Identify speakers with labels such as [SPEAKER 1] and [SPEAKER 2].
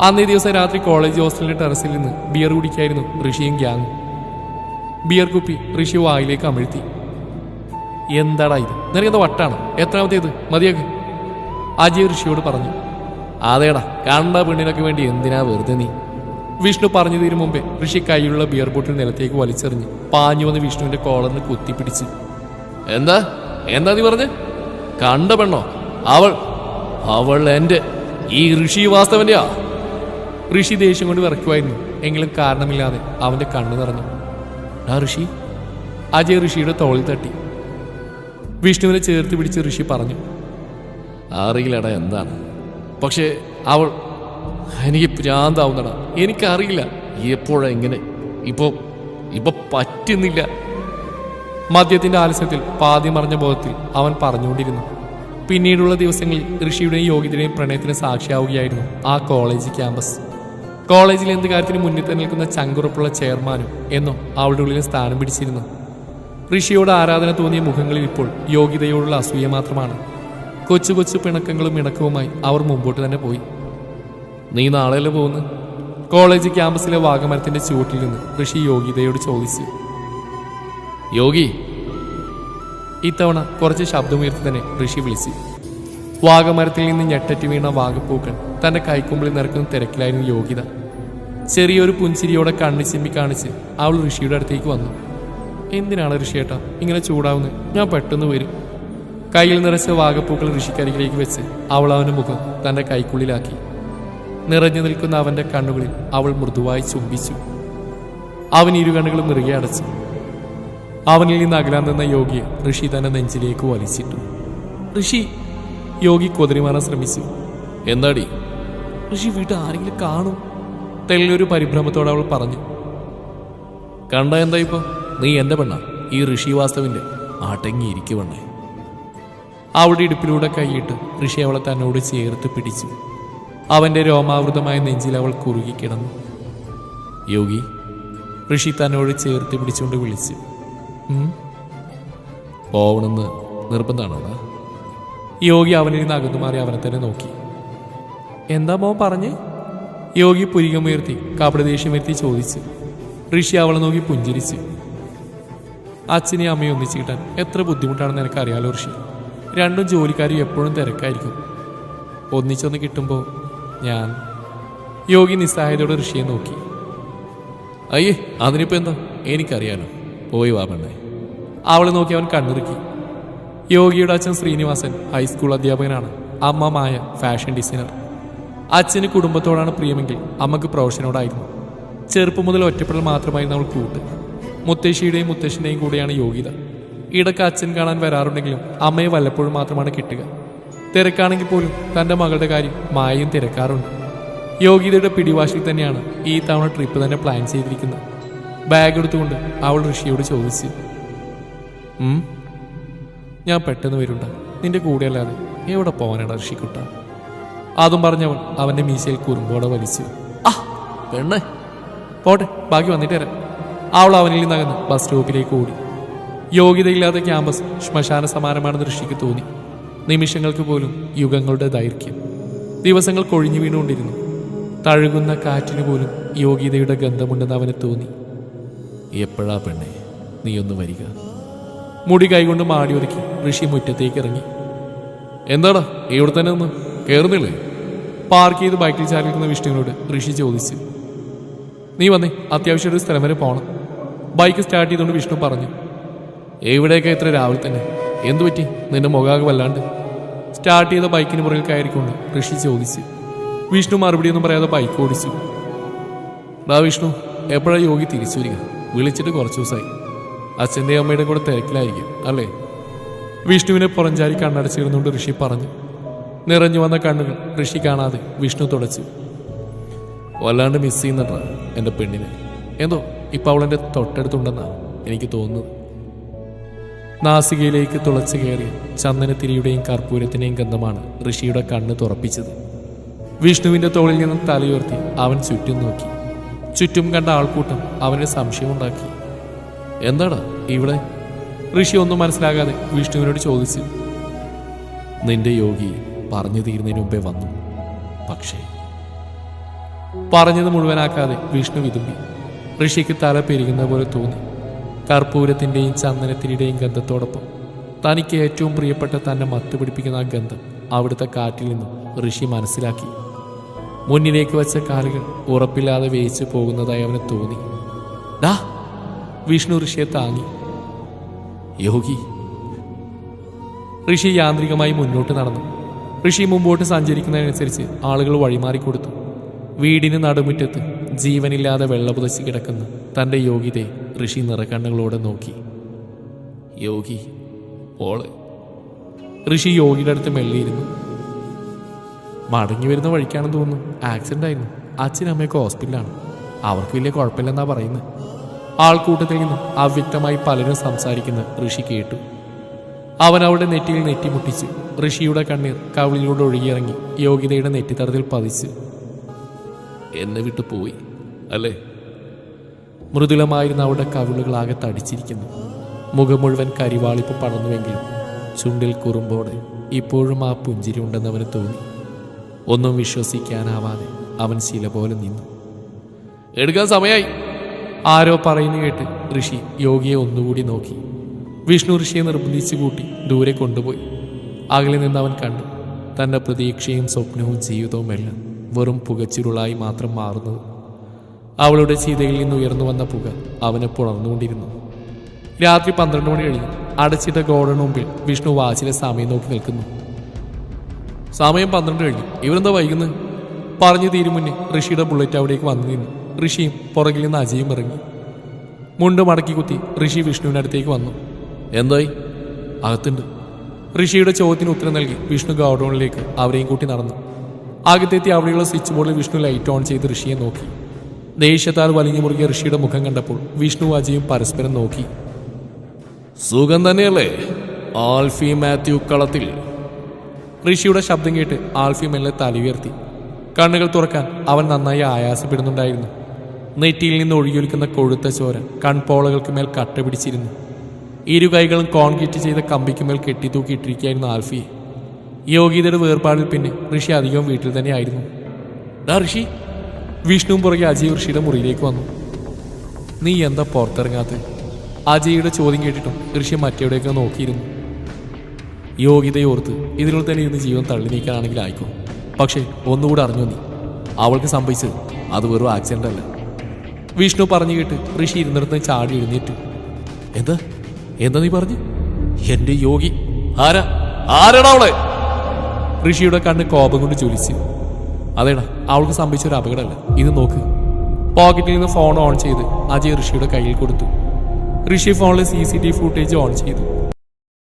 [SPEAKER 1] അന്നേ ദിവസം രാത്രി കോളേജ് ഹോസ്റ്റലിന്റെ ടെറസിൽ നിന്ന് ബിയർ കുടിക്കായിരുന്നു ഋഷിയും ഗ്യാങ്ങും. ബിയർ കുപ്പി ഋഷി വായിലേക്ക് അമിഴ്ത്തി. എന്താടാ ഇത്, നിനക്കെന്താ വട്ടാണ്? എത്രാമത്തേത്? മതിയാക്ക്. അജയ് ഋഷിയോട് പറഞ്ഞു. അതേടാ, കണ്ട പെണ്ണിനൊക്കെ വേണ്ടി എന്തിനാ വെറുതെ നീ? വിഷ്ണു പറഞ്ഞു തീരും മുമ്പേ ഋഷി കയ്യിലുള്ള ബിയർ ബോട്ടിൽ നിലത്തേക്ക് വലിച്ചെറിഞ്ഞ് പാഞ്ഞു വന്ന് വിഷ്ണുവിന്റെ കോളറിന് കുത്തിപ്പിടിച്ച്. എന്താ എന്താ നീ പറഞ്ഞ്? കണ്ട പെണ്ണോ? അവൾ എന്റെ ഈ ഋഷി വാസ്തവന്റെയാ. ഋഷി ദേഷ്യം കൊണ്ട് വിറയ്ക്കുമായിരുന്നു. എങ്കിലും കാരണമില്ലാതെ അവന്റെ കണ്ണു നിറഞ്ഞു. ആ ഋഷി. അജയ് ഋഷിയുടെ തോളിൽ തട്ടി. വിഷ്ണുവിനെ ചേർത്ത് പിടിച്ച് ഋഷി പറഞ്ഞു. അറിയില്ലടാ എന്താണ്, പക്ഷേ അവൾ എനിക്ക് ഭ്രാന്താവുന്നടാ. എനിക്കറിയില്ല എപ്പോഴാ ഇങ്ങനെ. ഇപ്പൊ പറ്റുന്നില്ല. മദ്യത്തിന്റെ ആലസ്യത്തിൽ പാതി മറിഞ്ഞ ബോധത്തിൽ അവൻ പറഞ്ഞുകൊണ്ടിരുന്നു. പിന്നീടുള്ള ദിവസങ്ങളിൽ ഋഷിയുടെയും യോഗ്യതയുടെയും പ്രണയത്തിന് സാക്ഷിയാവുകയായിരുന്നു ആ കോളേജ് ക്യാമ്പസ്. കോളേജിൽ എന്ത് കാര്യത്തിന് മുന്നിൽ തന്നെ നിൽക്കുന്ന ചങ്കുറപ്പുള്ള ചെയർമാനും എന്നോ അവളുടെ ഉള്ളിൽ സ്ഥാനം പിടിച്ചിരുന്നു. ഋഷിയോട് ആരാധന തോന്നിയ മുഖങ്ങളിൽ ഇപ്പോൾ യോഗ്യതയോടുള്ള അസൂയ മാത്രമാണ്. കൊച്ചു കൊച്ചു പിണക്കങ്ങളും ഇണക്കവുമായി അവർ മുമ്പോട്ട് തന്നെ പോയി. നീ നാളെയല്ലേ പോകുന്നു? കോളേജ് ക്യാമ്പസിലെ വാഗമരത്തിന്റെ ചുവട്ടിൽ നിന്ന് ഋഷി യോഗ്യതയോട് ചോദിച്ചു. യോഗി. ഇത്തവണ കുറച്ച് ശബ്ദമുയർത്തി തന്നെ ഋഷി വിളിച്ചു. വാഗമരത്തിൽ നിന്ന് ഞെട്ടറ്റി വീണ വാഗപ്പൂക്കൾ തന്റെ കൈക്കുമ്പിളിൽ നിറക്കുന്ന തിരക്കിലായിരുന്നു യോഗ്യത. ചെറിയൊരു പുഞ്ചിരിയോടെ കണ്ണു ചിമ്മി കാണിച്ച് അവൾ ഋഷിയുടെ അടുത്തേക്ക് വന്നു. എന്തിനാണ് ഋഷിയേട്ടാ ഇങ്ങനെ ചൂടാവുന്നത്? ഞാൻ പെട്ടെന്ന് വരും. കയ്യിൽ നിറച്ച വാഗപ്പൂക്കൾ ഋഷിക്കരികിലേക്ക് വെച്ച് അവൾ അവന്റെ മുഖം തന്റെ കൈക്കുള്ളിലാക്കി. നിറഞ്ഞു നിൽക്കുന്ന അവന്റെ കണ്ണുകളിൽ അവൾ മൃദുവായി ചുംബിച്ചു. അവൻ ഇരുകണ്ണുകളും നിറുകെ അടച്ചു. അവനിൽ നിന്ന് അകലാൻ നിന്ന യോഗിയെ ഋഷി തന്നെ നെഞ്ചിലേക്ക് വലിച്ചിട്ടു. ഋഷി. യോഗി കൊതിരിമാറാൻ ശ്രമിച്ചു. എന്താടി? ഋഷി വീട്ടിൽ ആരെങ്കിലും കാണും. തെല്ലൊരു പരിഭ്രമത്തോടെ അവൾ പറഞ്ഞു. കണ്ട എന്താ ഇപ്പൊ? നീ എന്റെ പെണ്ണ, ഈ ഋഷി വാസ്തവിന്റെ. അടങ്ങിയിരിക്കുവണ്ണേ. അവളുടെ ഇടുപ്പിലൂടെ കൈയിട്ട് ഋഷി അവളെ തന്നോട് ചേർത്ത് പിടിച്ചു. അവന്റെ രോമാവൃതമായ നെഞ്ചിൽ അവൾ കുറുകി കിടന്നു. യോഗി. ഋഷി തന്നോട് ചേർത്ത് പിടിച്ചുകൊണ്ട് വിളിച്ചു. പോവണമെന്ന് നിർബന്ധമാണോടാ? യോഗി അവനിൽ നിന്ന് അകന്നു മാറി അവനെ തന്നെ നോക്കി. എന്താ മോൻ പറഞ്ഞ്? യോഗി പുരികമുയർത്തി കപടദേഷ്യമേർത്തി ചോദിച്ചു. ഋഷി അവളെ നോക്കി പുഞ്ചിരിച്ചു. അച്ഛനെയും അമ്മയും ഒന്നിച്ച് കിട്ടാൻ എത്ര ബുദ്ധിമുട്ടാണെന്ന് എനിക്കറിയാലോ ഋഷി. രണ്ടും ജോലിക്കാരും എപ്പോഴും തിരക്കായിരിക്കും. ഒന്നിച്ചൊന്ന് കിട്ടുമ്പോൾ ഞാൻ. യോഗി നിസ്സഹായതയോടെ ഋഷിയെ നോക്കി. അയ്യേ, അതിനിപ്പോ എന്താ, എനിക്കറിയാലോ. പോയി വാ പെണ്ണേ. അവളെ നോക്കി അവൻ കണ്ണിറുക്കി. യോഗിയുടെ അച്ഛൻ ശ്രീനിവാസൻ ഹൈസ്കൂൾ അധ്യാപകനാണ്. അമ്മ മായ ഫാഷൻ ഡിസൈനർ. അച്ഛന് കുടുംബത്തോടാണ് പ്രിയമെങ്കിൽ അമ്മക്ക് പ്രൊഫഷനോടായിരുന്നു. ചെറുപ്പം മുതൽ ഒറ്റപ്പെടൽ മാത്രമായിരുന്നു അവൾ കൂട്ട്. മുത്തശ്ശിയുടെയും മുത്തശ്ശൻ്റെയും കൂടെയാണ് യോഗ്യത. ഇടയ്ക്ക് അച്ഛൻ കാണാൻ വരാറുണ്ടെങ്കിലും അമ്മയെ വല്ലപ്പോഴും മാത്രമാണ് കിട്ടുക. തിരക്കാണെങ്കിൽ പോലും തൻ്റെ മകളുടെ കാര്യം മായയും തിരക്കാറുണ്ട്. യോഗ്യതയുടെ പിടിവാശിൽ തന്നെയാണ് ഈ തവണ ട്രിപ്പ് തന്നെ പ്ലാൻ ചെയ്തിരിക്കുന്നത്. ബാഗ് എടുത്തുകൊണ്ട് അവൾ ഋഷിയോട് ചോദിച്ചു. ഞാൻ പെട്ടെന്ന് വരുണ്ട, നിന്റെ കൂടെ അല്ലാതെ എവിടെ പോകാനാണ് ഋഷിക്കുട്ട? അതും പറഞ്ഞവൾ അവന്റെ മീശയിൽ കുറുമ്പോടെ വലിച്ചു. ആ പെണ്ണേ, പോട്ടെ, ബാക്കി വന്നിട്ട് വരാം. അവൾ അവനിൽ നിന്നകന്ന് ബസ് സ്റ്റോപ്പിലേക്ക് ഓടി. യോഗ്യതയില്ലാത്ത ക്യാമ്പസ് ശ്മശാന സമാനമാണെന്ന് ഋഷിക്ക് തോന്നി. നിമിഷങ്ങൾക്ക് പോലും യുഗങ്ങളുടെ ദൈർഘ്യം. ദിവസങ്ങൾ കൊഴിഞ്ഞു വീണുകൊണ്ടിരുന്നു. തഴുകുന്ന കാറ്റിന് പോലും യോഗ്യതയുടെ ഗന്ധമുണ്ടെന്ന് അവന് തോന്നി. എപ്പോഴാ പെണ്ണേ നീയൊന്ന് വരിക? മുടി കൈകൊണ്ട് മാടി ഒതുക്കി ഋഷി മുറ്റത്തേക്ക് ഇറങ്ങി. എന്താടാ ഇവിടെ തന്നെ ഒന്ന് കയറുന്നില്ലേ? പാർക്ക് ചെയ്ത് ബൈക്കിൽ ചാരിക്കുന്ന വിഷ്ണുവിനോട് ഋഷി ചോദിച്ചു. നീ വന്നേ, അത്യാവശ്യം ഒരു സ്ഥലം വരെ പോകണം. ബൈക്ക് സ്റ്റാർട്ട് ചെയ്തുകൊണ്ട് വിഷ്ണു പറഞ്ഞു. എവിടെയൊക്കെ ഇത്ര രാവിലെ തന്നെ? എന്തു പറ്റി? നിന്റെ മുഖാകെ വല്ലാണ്ട്. സ്റ്റാർട്ട് ചെയ്ത ബൈക്കിന് പുറകിൽ കയറിക്കൊണ്ട് ഋഷി ചോദിച്ചു. വിഷ്ണു മറുപടിയൊന്നും പറയാതെ ബൈക്ക് ഓടിച്ചു. ഡാ വിഷ്ണു, എപ്പോഴാണ് യോഗി തിരിച്ചു വരിക? വിളിച്ചിട്ട് കുറച്ച് ദിവസമായി. അച്ഛൻ്റെയും അമ്മയുടെയും കൂടെ തിരക്കിലായിരിക്കും അല്ലേ? വിഷ്ണുവിനെ പുറഞ്ചാരി കണ്ണടച്ചിരുന്നുകൊണ്ട് ഋഷി പറഞ്ഞു. നിറഞ്ഞു വന്ന കണ്ണുകൾ ഋഷി കാണാതെ വിഷ്ണു തുടച്ചു. വല്ലാണ്ട് മിസ് ചെയ്യുന്നുണ്ടാ എൻ്റെ പെണ്ണിനെ. എന്തോ ഇപ്പം അവളെൻ്റെ തൊട്ടടുത്തുണ്ടെന്നാ എനിക്ക് തോന്നുന്നത്. നാസികയിലേക്ക് തുളച്ചു കയറിയ ചന്ദനത്തിരിയുടെയും കർപ്പൂരത്തിൻ്റെയും ഗന്ധമാണ് ഋഷിയുടെ കണ്ണ് തുറപ്പിച്ചത്. വിഷ്ണുവിൻ്റെ തോളിൽ നിന്നും തലയുയർത്തി അവൻ ചുറ്റും നോക്കി. ചുറ്റും കണ്ട ആൾക്കൂട്ടം അവന് സംശയമുണ്ടാക്കി. എന്താടാ ഇവിടെ? ഋഷി ഒന്നും മനസ്സിലാകാതെ വിഷ്ണുവിനോട് ചോദിച്ചു. നിന്റെ യോഗി പറഞ്ഞു തീരുന്നതിന് മുമ്പേ വന്നു. പക്ഷേ പറഞ്ഞത് മുഴുവനാക്കാതെ വിഷ്ണു വിതുമ്പി. ഋഷിക്ക് തല പെരുകുന്ന പോലെ തോന്നി. കർപ്പൂരത്തിൻ്റെയും ചന്ദനത്തിൻ്റെയും ഗന്ധത്തോടൊപ്പം തനിക്ക് ഏറ്റവും പ്രിയപ്പെട്ട തന്നെ മത്തുപിടിപ്പിക്കുന്ന ആ ഗന്ധം അവിടുത്തെ കാറ്റിൽ നിന്നും ഋഷി മനസ്സിലാക്കി. മുന്നിലേക്ക് വച്ച കാലുകൾ ഉറപ്പില്ലാതെ വേയിച്ചു പോകുന്നതായി അവന് തോന്നി. ഡാ, വിഷ്ണു ഋഷിയെ താങ്ങി. യോഗി. ഋഷി യാന്ത്രികമായി മുന്നോട്ട് നടന്നു. ഋഷി മുമ്പോട്ട് സഞ്ചരിക്കുന്നതിനനുസരിച്ച് ആളുകൾ വഴിമാറിക്കൊടുത്തു. വീടിന് നടുമുറ്റത്ത് ജീവനില്ലാതെ വെള്ളപുതച്ച് കിടക്കുന്ന തൻ്റെ യോഗിതയെ ഋഷി നിറക്കണ്ണുകളോടെ നോക്കി. യോഗി ഓള്. ഋഷി യോഗിയുടെ അടുത്ത് മെല്ലിയിരുന്നു. മടങ്ങി വരുന്ന വഴിക്കാണെന്ന് തോന്നുന്നു. ആക്സിഡന്റ് ആയിരുന്നു. അച്ഛനും അമ്മയൊക്കെ ഹോസ്പിറ്റലാണ്. അവർക്ക് വലിയ കുഴപ്പമില്ലെന്നാ പറയുന്നത്. ആൾക്കൂട്ടത്തിൽ നിന്നും അവ്യക്തമായി പലരും സംസാരിക്കുന്ന ഋഷി കേട്ടു. അവൻ അവളുടെ നെറ്റിയിൽ നെറ്റിമുട്ടിച്ച്. ഋഷിയുടെ കണ്ണീർ കവിളിലൂടെ ഒഴുകിയിറങ്ങി യോഗിതയുടെ നെറ്റിത്തടത്തിൽ പതിച്ച്. എന്നെ വിട്ടു പോയി അല്ലേ? മൃദുലമായിരുന്ന അവളുടെ കവിളുകളാകെ തടിച്ചിരിക്കുന്നു. മുഖം മുഴുവൻ കരിവാളിപ്പ് പടർന്നുവെങ്കിലും ചുണ്ടിൽ കുറുമ്പോടെ ഇപ്പോഴും ആ പുഞ്ചിരി ഉണ്ടെന്നവന് തോന്നി. ഒന്നും വിശ്വസിക്കാനാവാതെ അവൻ ശില പോലെ നിന്നു. എടുക്കാൻ സമയമായി, ആരോ പറയുന്നു കേട്ട് ഋഷി യോഗിയെ ഒന്നുകൂടി നോക്കി. വിഷ്ണു ഋഷിയെ നിർബന്ധിച്ചു കൂട്ടി ദൂരെ കൊണ്ടുപോയി. അകലെ നിന്ന് അവൻ കണ്ടു തൻ്റെ പ്രതീക്ഷയും സ്വപ്നവും ജീവിതവും എല്ലാം വെറും പുകച്ചിരുളായി മാത്രം മാറുന്നത്. അവളുടെ ചീതയിൽ നിന്ന് ഉയർന്നു വന്ന പുക അവനെ പുണർന്നുകൊണ്ടിരുന്നു. രാത്രി 12 മണി കഴിഞ്ഞു. അടച്ചിട്ട ഗോഡന് മുമ്പിൽ വിഷ്ണു വാച്ചിലെ സമയം നോക്കി നിൽക്കുന്നു. സമയം 12 കഴിഞ്ഞു. ഇവരെന്താ വൈകുന്നത്? പറഞ്ഞു തീരും മുന്നേ ഋഷിയുടെ ബുള്ളറ്റ് അവിടേക്ക് വന്നു നിന്നു. ഋഷിയും പുറകിൽ നിന്ന് അജയും ഇറങ്ങി. മുണ്ട് മടക്കി കുത്തി ഋഷി വിഷ്ണുവിൻ്റെ അടുത്തേക്ക് വന്നു. എന്തായി? അകത്തുണ്ട്. ഋഷിയുടെ ചോദ്യത്തിന് ഉത്തരം നൽകി വിഷ്ണു ഗൗഡൌണിലേക്ക് അവരെയും കൂട്ടി നടന്നു. അകത്തെത്തി അവിടെയുള്ള സ്വിച്ച് ബോർഡിൽ വിഷ്ണു ലൈറ്റ് ഓൺ ചെയ്ത് ഋഷിയെ നോക്കി. ദേഷ്യത്താൽ വലിഞ്ഞു മുറുകിയ ഋഷിയുടെ മുഖം കണ്ടപ്പോൾ വിഷ്ണു അജയും പരസ്പരം നോക്കി. സുഖം തന്നെയല്ലേ ആൽഫി മാത്യു കളത്തിൽ? ഋഷിയുടെ ശബ്ദം കേട്ട് ആൽഫി മെല്ലെ തലയുയർത്തി. കണ്ണുകൾ തുറക്കാൻ അവൻ നന്നായി ആയാസപ്പെടുന്നുണ്ടായിരുന്നു. നെറ്റിയിൽ നിന്ന് ഒഴുകിയൊലിക്കുന്ന കൊഴുത്ത ചോര കൺപോളകൾക്ക് മേൽ കട്ട പിടിച്ചിരുന്നു. ഇരു കൈകളും കോൺക്രീറ്റ് ചെയ്ത കമ്പിക്കുമേൽ കെട്ടിത്തൂക്കിയിട്ടിരിക്കുകയായിരുന്നു ആൽഫിയെ. യോഗീതയുടെ വേർപാടിൽ പിന്നെ ഋഷി അധികവും വീട്ടിൽ തന്നെയായിരുന്നു. ഡാ ഋഷി. വിഷ്ണുവും പുറകെ അജയ് ഋഷിയുടെ മുറിയിലേക്ക് വന്നു. നീ എന്താ പുറത്തിറങ്ങാത്ത? അജയുടെ ചോദ്യം കേട്ടിട്ടും ഋഷി മറ്റെവിടെയൊക്കെ നോക്കിയിരുന്നു. യോഗ്യതയോർത്ത് ഇതിനുള്ളിൽ തന്നെ ഇരുന്ന് ജീവൻ തള്ളി നീക്കാനാണെങ്കിൽ ആയിക്കോ. പക്ഷേ ഒന്നുകൂടെ അറിഞ്ഞു, നീ അവൾക്ക് സംഭവിച്ചത് അത് വെറും ആക്സിഡന്റ് അല്ല. വിഷ്ണു പറഞ്ഞു കേട്ട് ഋഷി ഇരുന്നിടത്ത് ചാടി എഴുന്നേറ്റു. എന്താ എന്താ നീ പറഞ്ഞു? എന്റെ യോഗി ആരാടാ അവളെ? ഋഷിയുടെ കണ്ണ് കോപം കൊണ്ട് ജ്വലിച്ചു. അതേടാ, അവൾക്ക് സംഭവിച്ച ഒരു അപകടമല്ല, ഇത് നോക്ക്. പോക്കറ്റിൽ നിന്ന് ഫോൺ ഓൺ ചെയ്ത് അജയ് ഋഷിയുടെ കയ്യിൽ കൊടുത്തു. ഋഷി ഫോണിൽ CCTV ഫുട്ടേജ് ഓൺ ചെയ്തു.